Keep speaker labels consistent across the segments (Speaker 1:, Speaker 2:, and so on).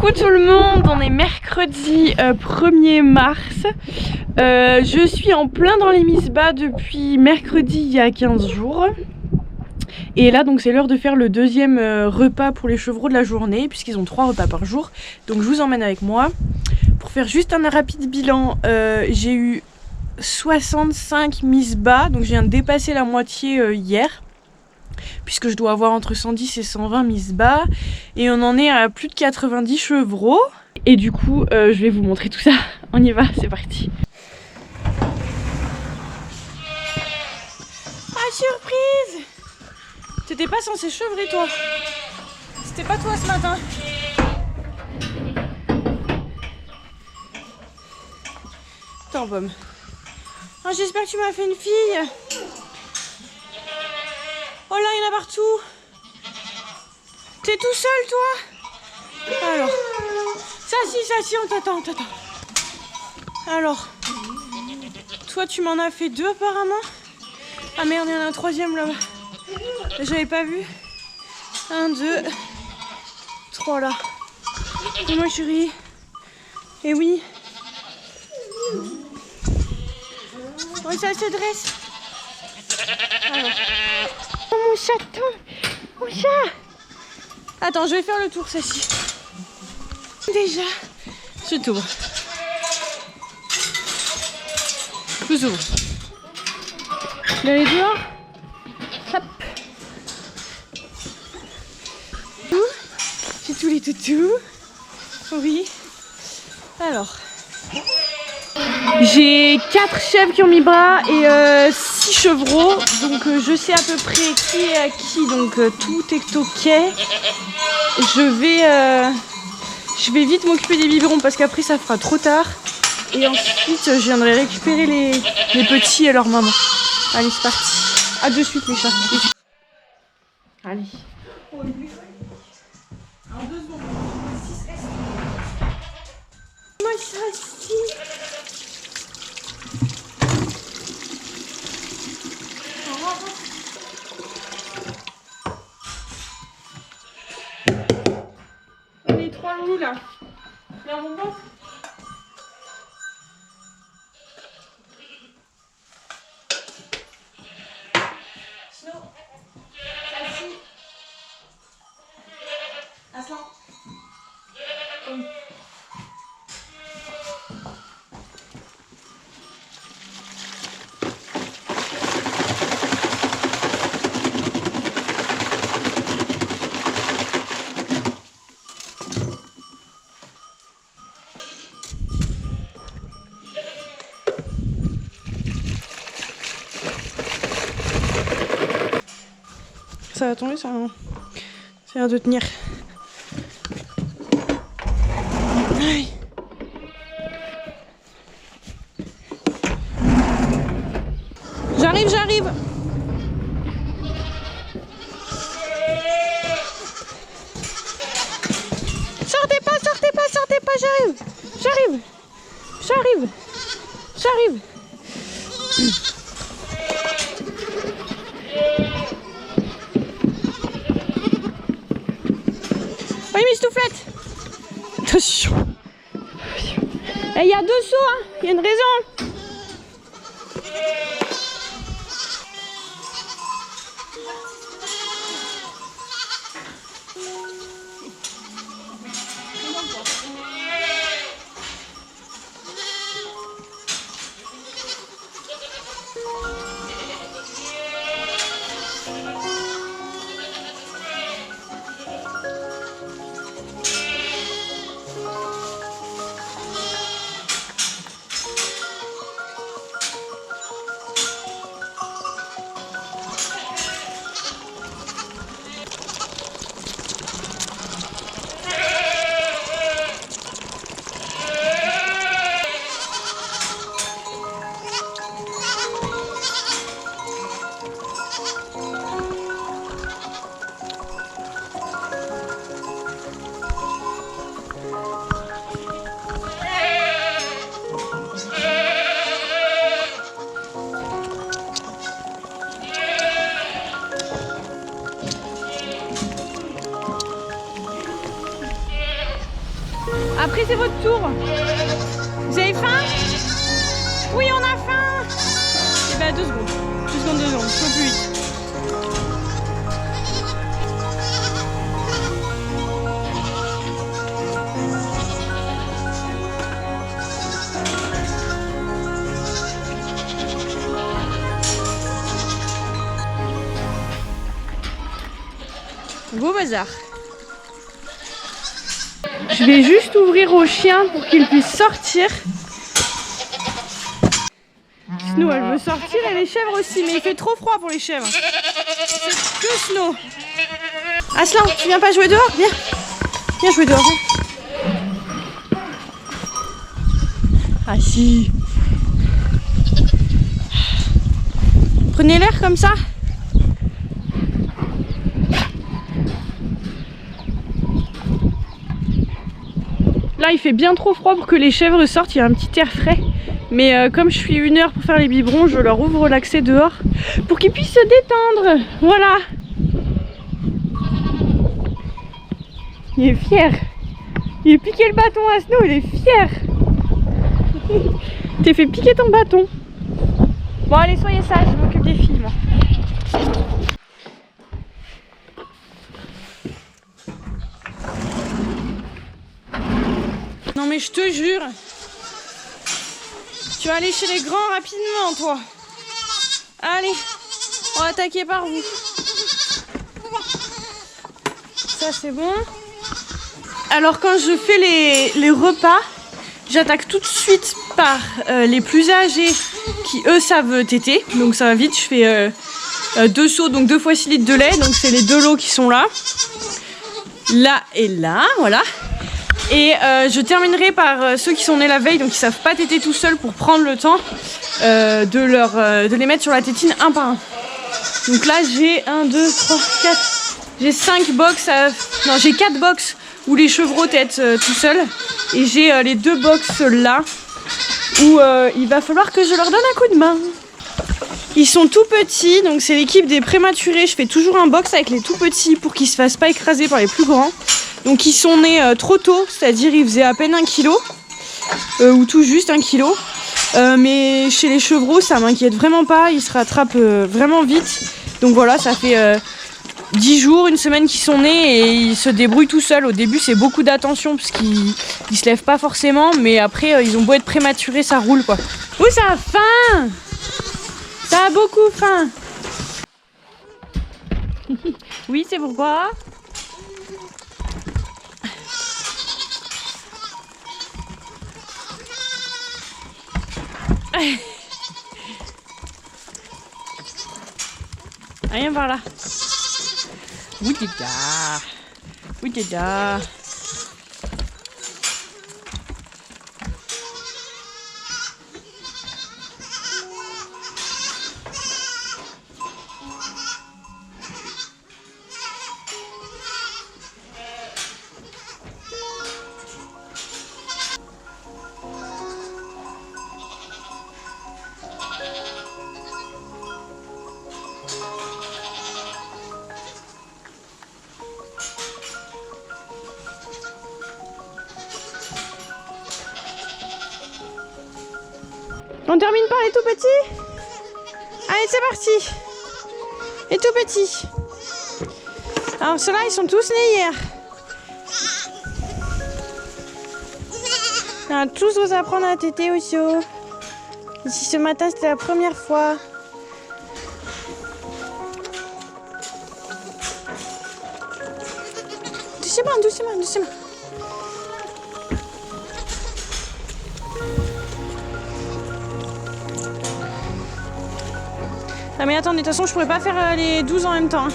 Speaker 1: Coucou tout le monde, on est mercredi 1er mars. Je suis en plein dans les Misbah depuis mercredi il y a 15 jours. Et là donc c'est l'heure de faire le deuxième repas pour les chevreaux de la journée, puisqu'ils ont 3 repas par jour. Donc je vous emmène avec moi. Pour faire juste un rapide bilan, j'ai eu 65 Misbah, donc je viens de dépasser la moitié hier. Puisque je dois avoir entre 110 et 120 Misbah. Et on en est à plus de 90 chevreaux. Et du coup, je vais vous montrer tout ça. On y va, c'est parti. Ah, surprise! T'étais pas censé chevrer, toi. C'était pas toi ce matin. Attends, Pomme. Oh, j'espère que tu m'as fait une fille. Oh là, il y en a partout. T'es tout seul, toi? Alors, ça si, on t'attend, Alors, toi, tu m'en as fait 2 apparemment. Ah merde, il y en a un troisième là-bas. J'avais pas vu. 1, 2, 3 là. Et moi, chérie. Et oui. Oh, ça se dresse. Alors. Oh mon chaton, mon chat. Attends, je vais faire le tour, celle-ci. Déjà, je t'ouvre. Je vous ouvre. Vous allez dehors. Hop. J'ai tous les toutous. Oui. Alors. J'ai 4 chèvres qui ont mis bras et 6 chevreaux, donc je sais à peu près qui est à qui, donc tout est ok. Je vais vite m'occuper des biberons parce qu'après ça fera trop tard. Et ensuite je viendrai récupérer les petits et leur maman. Allez, c'est parti. À de suite les chats. Allez. En 2 secondes. Moi ça les 3 loups là. Là mon bon. Sinon, celle-ci. Aslan. Ça va tomber, ça a l'air de tenir. Aïe. J'arrive. Sortez pas, j'arrive. Oui, Miss Touflette. Attention. Et il y a 2 sauts, hein. Il y a une raison. Après c'est votre tour. Vous avez faim? Oui, on a faim. Et bah 2 secondes. 2 secondes, 2 secondes, faut plus vite. Beau bazar. Je vais juste ouvrir au chien pour qu'il puisse sortir. Snow, elle veut sortir et les chèvres aussi, mais il fait trop froid pour les chèvres. C'est que Snow. Aslan, tu viens pas jouer dehors? Viens. Viens jouer dehors. Viens. Ah si. Prenez l'air comme ça. Là, il fait bien trop froid pour que les chèvres sortent, il y a un petit air frais. Mais comme je suis 1 heure pour faire les biberons, je leur ouvre l'accès dehors pour qu'ils puissent se détendre. Voilà. Il est fier. Il a piqué le bâton à Snow, il est fier. T'es fait piquer ton bâton. Bon allez, soyez sages, je m'occupe des filles moi. Non mais je te jure, tu vas aller chez les grands rapidement toi. Allez, on va attaquer par vous. Ça c'est bon. Alors quand je fais les repas, j'attaque tout de suite par les plus âgés qui eux savent téter. Donc ça va vite, je fais 2 seaux, donc 2 fois 6 litres de lait. Donc c'est les 2 lots qui sont là. Là et là, voilà. Et je terminerai par ceux qui sont nés la veille, donc qui savent pas téter tout seuls pour prendre le temps de les mettre sur la tétine un par un. Donc là j'ai 1, 2, 3, 4, j'ai 5 box, non j'ai 4 box où les chevreaux tètent tout seuls. Et j'ai les 2 box là où il va falloir que je leur donne un coup de main. Ils sont tout petits, donc c'est l'équipe des prématurés. Je fais toujours un box avec les tout petits pour qu'ils se fassent pas écraser par les plus grands. Donc ils sont nés trop tôt, c'est-à-dire ils faisaient à peine 1 kg ou tout juste 1 kg. Mais chez les chevreaux ça m'inquiète vraiment pas, ils se rattrapent vraiment vite. Donc voilà, ça fait 10 jours, 1 semaine qu'ils sont nés et ils se débrouillent tout seuls. Au début c'est beaucoup d'attention parce qu'ils se lèvent pas forcément, mais après ils ont beau être prématurés, ça roule quoi. Oui, ça a faim. Ça a beaucoup faim. Oui, c'est pourquoi. Rien par là. Oui, t'es là. Oui, t'es là. On termine par les tout petits. Allez, c'est parti. Les tout petits. Alors ceux-là, ils sont tous nés hier. On va tous vous apprendre à téter aussi. Ici ce matin, c'était la première fois. Doucement, doucement, doucement. Ah mais attendez, de toute façon je pourrais pas faire les 12 en même temps. Hein.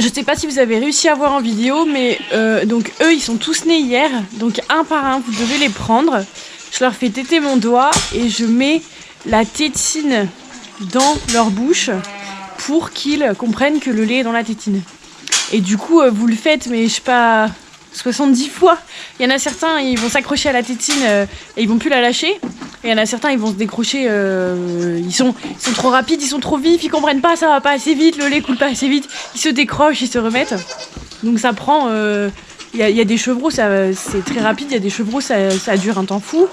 Speaker 1: Je sais pas si vous avez réussi à voir en vidéo, mais donc eux ils sont tous nés hier, donc un par un vous devez les prendre. Je leur fais téter mon doigt et je mets la tétine dans leur bouche pour qu'ils comprennent que le lait est dans la tétine. Et du coup vous le faites, mais je sais pas, 70 fois. Il y en a certains, ils vont s'accrocher à la tétine et ils vont plus la lâcher. Et il y en a certains, ils vont se décrocher, ils sont trop rapides, ils sont trop vifs, ils comprennent pas, ça va pas assez vite, le lait coule pas assez vite, ils se décrochent, ils se remettent. Donc ça prend, il y a des chevreaux, c'est très rapide, il y a des chevreaux, ça dure un temps fou.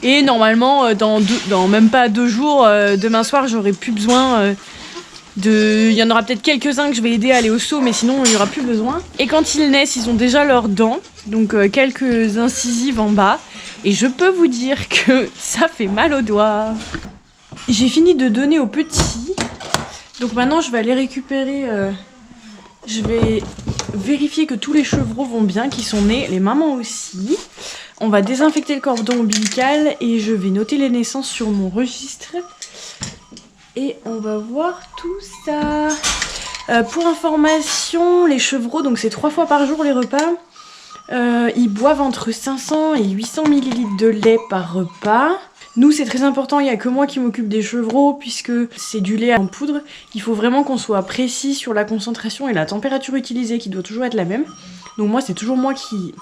Speaker 1: Et normalement, dans même pas 2 jours, demain soir, j'aurai plus besoin il y en aura peut-être quelques-uns que je vais aider à aller au seau, mais sinon il n'y aura plus besoin. Et quand ils naissent, ils ont déjà leurs dents, donc quelques incisives en bas. Et je peux vous dire que ça fait mal aux doigts. J'ai fini de donner aux petits. Donc maintenant je vais aller récupérer, je vais vérifier que tous les chevreaux vont bien, qu'ils sont nés, les mamans aussi. On va désinfecter le cordon ombilical et je vais noter les naissances sur mon registre. Et on va voir tout ça. Pour information, les chevreaux, donc c'est 3 fois par jour les repas. Ils boivent entre 500 et 800 ml de lait par repas. Nous c'est très important, il n'y a que moi qui m'occupe des chevreaux puisque c'est du lait en poudre. Il faut vraiment qu'on soit précis sur la concentration et la température utilisée qui doit toujours être la même. Donc moi c'est toujours moi qui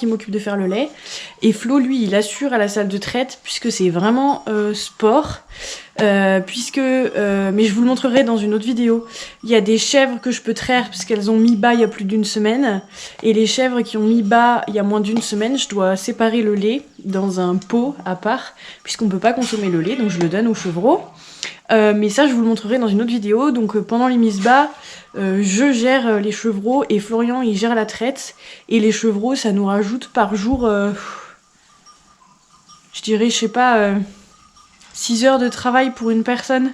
Speaker 1: m'occupe de faire le lait. Et Flo, lui, il assure à la salle de traite, puisque c'est vraiment sport. Mais je vous le montrerai dans une autre vidéo. Il y a des chèvres que je peux traire, parce qu'elles ont mis bas il y a plus d'1 semaine. Et les chèvres qui ont mis bas il y a moins d'1 semaine, je dois séparer le lait dans un pot à part, puisqu'on ne peut pas consommer le lait, donc je le donne aux chevreaux. Mais ça, je vous le montrerai dans une autre vidéo. Donc pendant les mises bas, je gère les chevreaux et Florian il gère la traite. Et les chevreaux, ça nous rajoute par jour, je dirais, je sais pas, 6 heures de travail pour une personne.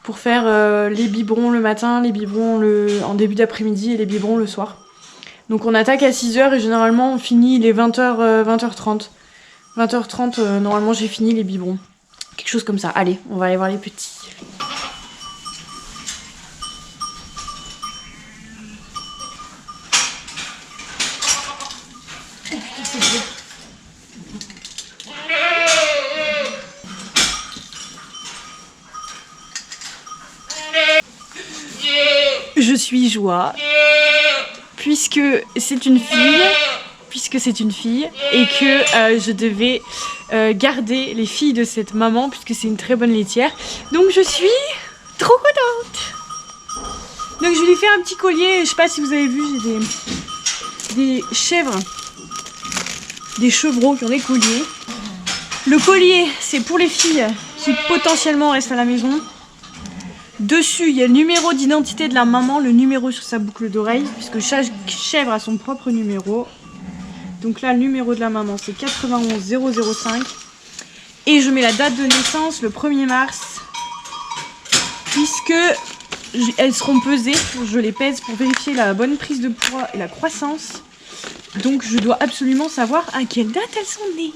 Speaker 1: Pour faire les biberons le matin, les biberons en début d'après-midi et les biberons le soir. Donc on attaque à 6 heures et généralement on finit les 20h, 20h30. 20h30, normalement j'ai fini les biberons. Quelque chose comme ça. Allez, on va aller voir les petits. Je suis joie, puisque c'est une fille, et que je devais garder les filles de cette maman, puisque c'est une très bonne laitière. Donc je suis trop contente. Donc je lui ai fait un petit collier, je sais pas si vous avez vu, j'ai des chèvres, des chevreaux qui ont des colliers. Le collier, c'est pour les filles qui potentiellement restent à la maison. Dessus, il y a le numéro d'identité de la maman, le numéro sur sa boucle d'oreille, puisque chaque chèvre a son propre numéro. Donc là, le numéro de la maman, c'est 91 005. Et je mets la date de naissance, le 1er mars, puisque elles seront pesées. Je les pèse pour vérifier la bonne prise de poids et la croissance. Donc je dois absolument savoir à quelle date elles sont nées.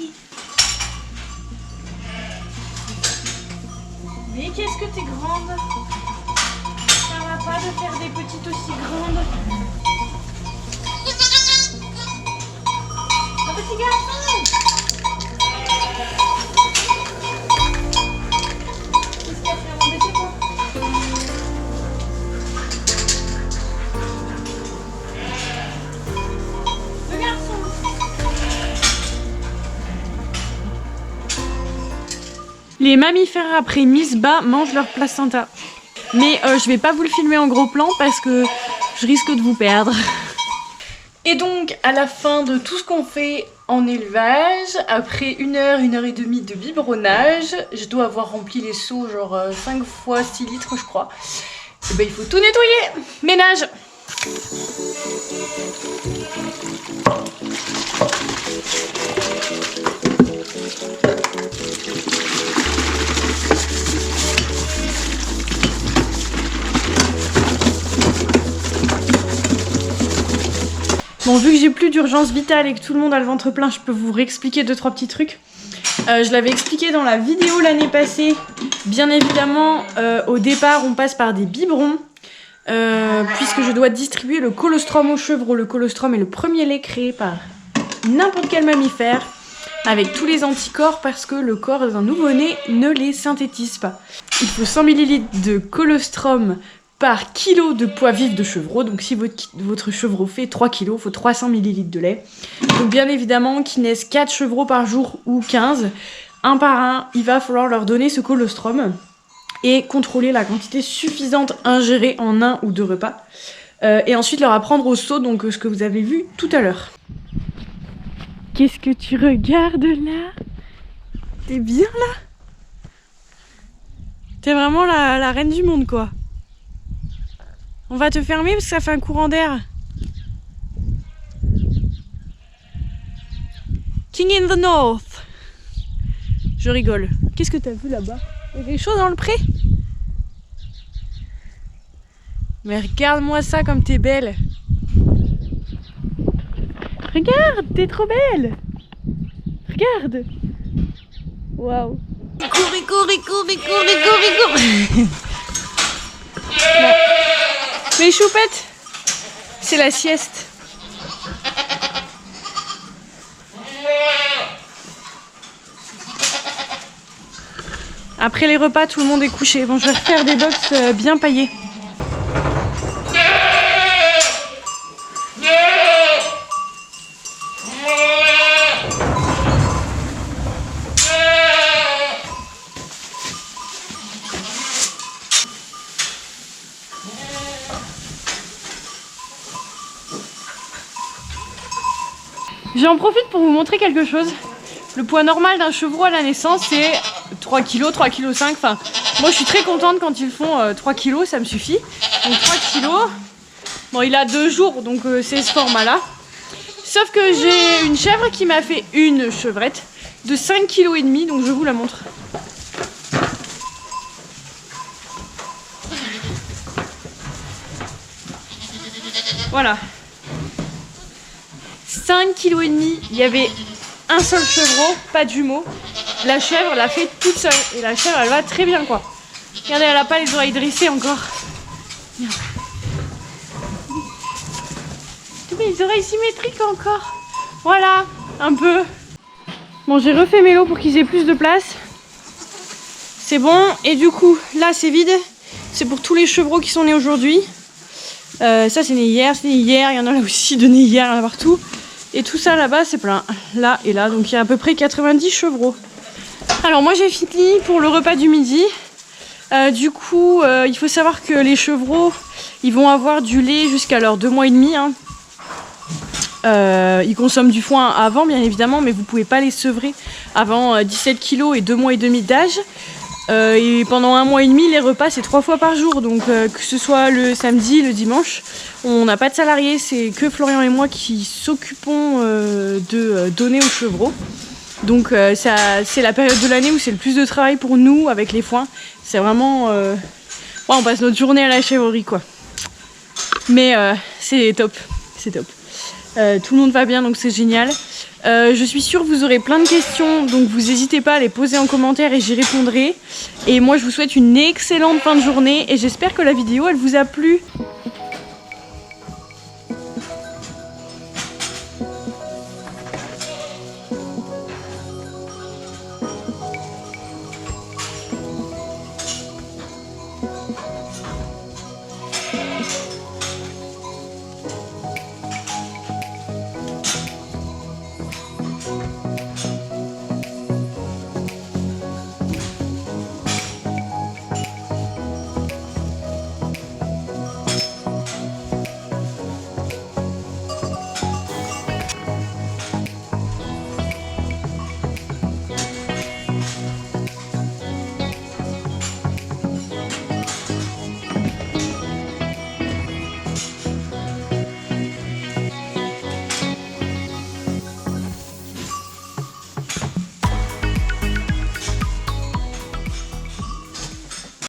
Speaker 1: Mais qu'est-ce que t'es grande? Ça va pas de faire des petites aussi grandes. Un petit garçon! Qu'est-ce qu'il a fait à m'embêter, quoi? Le garçon! Les mammifères après mise bas mangent leur placenta. Mais je vais pas vous le filmer en gros plan parce que je risque de vous perdre. Et donc à la fin de tout ce qu'on fait en élevage, après 1 heure, 1 heure et demie de biberonnage, je dois avoir rempli les seaux genre 5 fois 6 litres je crois. Et ben il faut tout nettoyer. Ménage. Bon, vu que j'ai plus d'urgence vitale et que tout le monde a le ventre plein, je peux vous réexpliquer 2-3 petits trucs. Je l'avais expliqué dans la vidéo l'année passée. Bien évidemment, au départ, on passe par des biberons. puisque je dois distribuer le colostrum aux chevreaux. Le colostrum est le premier lait créé par n'importe quel mammifère, avec tous les anticorps parce que le corps d'un nouveau-né ne les synthétise pas. Il faut 100 ml de colostrum par kilo de poids vif de chevreau. Donc si votre chevreau fait 3 kg, il faut 300 ml de lait. Donc bien évidemment qu'ils naissent 4 chevreaux par jour ou 15, un par un, il va falloir leur donner ce colostrum et contrôler la quantité suffisante ingérée en 1 ou 2 repas. Et ensuite leur apprendre au saut, donc ce que vous avez vu tout à l'heure. Qu'est-ce que tu regardes là? T'es bien là? T'es vraiment la reine du monde quoi. On va te fermer parce que ça fait un courant d'air. King in the North. Je rigole. Qu'est-ce que t'as vu là-bas? Il y a quelque chose dans le pré? Mais regarde-moi ça comme t'es belle. Regarde, t'es trop belle. Regarde. Waouh. Cours. Bon. Mais choupette, c'est la sieste. Après les repas, tout le monde est couché. Bon, je vais refaire des box bien paillés. J'en profite pour vous montrer quelque chose. Le poids normal d'un chevreau à la naissance, c'est 3 kg, 3 kg 5. Enfin, moi je suis très contente quand ils font 3 kg, ça me suffit. Donc 3 kg. Bon, il a 2 jours, donc c'est ce format-là. Sauf que j'ai une chèvre qui m'a fait une chevrette de 5,5 kg, donc je vous la montre. Voilà. 5,5 kg, il y avait un seul chevreau, pas de jumeaux. La chèvre l'a fait toute seule. Et la chèvre, elle va très bien, quoi. Regardez, elle a pas les oreilles dressées encore. Merde. Les oreilles symétriques encore. Voilà, un peu. Bon, j'ai refait mes lots pour qu'ils aient plus de place. C'est bon. Et du coup, là, c'est vide. C'est pour tous les chevreaux qui sont nés aujourd'hui. Ça, c'est né hier, c'est né hier. Il y en a là aussi de nés hier, il y en a partout. Et tout ça là-bas c'est plein, là et là, donc il y a à peu près 90 chevreaux. Alors moi j'ai fini pour le repas du midi. Du coup il faut savoir que les chevreaux ils vont avoir du lait jusqu'à leurs 2 mois et demi. Hein. Ils consomment du foin avant bien évidemment, mais vous pouvez pas les sevrer avant 17 kg et 2 mois et demi d'âge. Et pendant 1 mois et demi, les repas c'est 3 fois par jour, donc que ce soit le samedi, le dimanche, on n'a pas de salariés, c'est que Florian et moi qui s'occupons de donner aux chevreaux. Donc c'est la période de l'année où c'est le plus de travail pour nous avec les foins. C'est vraiment... ouais, on passe notre journée à la chèvrerie quoi. Mais c'est top, c'est top. Tout le monde va bien donc c'est génial. Je suis sûre que vous aurez plein de questions, donc vous n'hésitez pas à les poser en commentaire et j'y répondrai. Et moi je vous souhaite une excellente fin de journée et j'espère que la vidéo elle vous a plu.